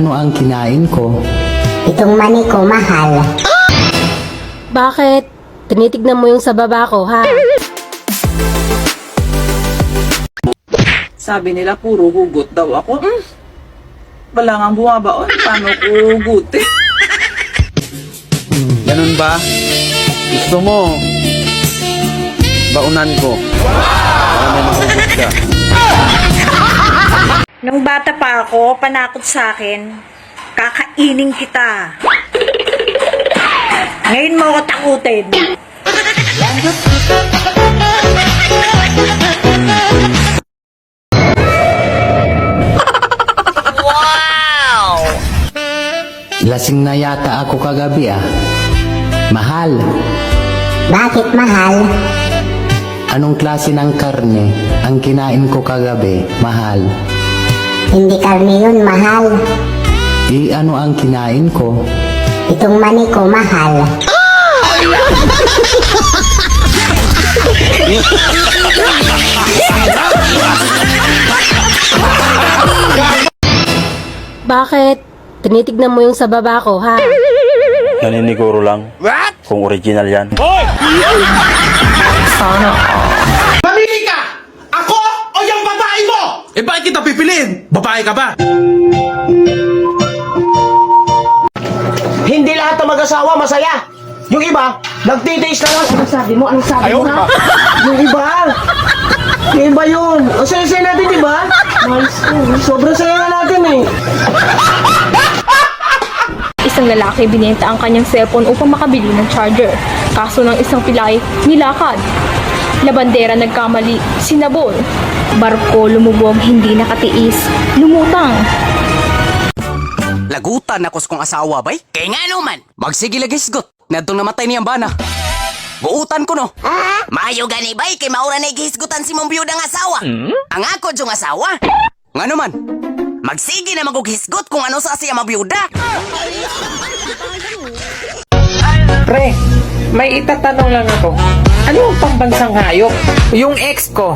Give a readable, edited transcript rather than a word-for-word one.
Ano ang kinain ko? Itong mani ko, mahal. Bakit? Tinitignan mo yung sa baba ko, ha? Sabi nila puro hugot daw ako. Wala nga bumabaon. Paano ko hugutin? Ganun ba? Gusto mo? Baunan ko. Para may mahugot ka. Nung bata pa ako, panakot sa akin, kakainin kita. Ngayon mo ako takutin. Lasing na yata ako kagabi ah. Mahal, Bakit mahal? anong klase ng karne ang kinain ko kagabi? Mahal. Hindi karne yun, mahal. Ano ang kinain ko? Itong mani ko, mahal. Bakit? Tinitignan mo yung sa baba ko, ha? Naniniguro lang. Kung original yan. Mamili ka! Ako o yung babae mo? Eh bakit kita pipiliin? Babae ka ba? Hindi lahat ng mag-asawa masaya. Yung iba, nagtitiis na lang. Anong sabi mo? Anong sabi mo ha? Yung iba. Yung iba yun. Ang saya-saya natin, di ba? Nice. Sobrang saya natin eh. Isang lalaki binenta ang kanyang cellphone upang makabili ng charger. Kaso ng isang pilay, nilakad. Labandera nagkamali, sinabon. Barko lumubog, hindi nakatiis, lumutang. Lagutan ako sa kong asawa bay. Kaya nga naman, magsigilagisgot. Nadtong namatay niyang bana. Buutan ko no. Maayo gani bay, kay maura na igihisgutan si mong biyudang asawa. Ang ako yung asawa. Nga naman, magsige na magughisgot kung ano sa siya mabiyuda. Pre, may itatanong lang ako. Ano yung pambansang hayop? Yung ex ko.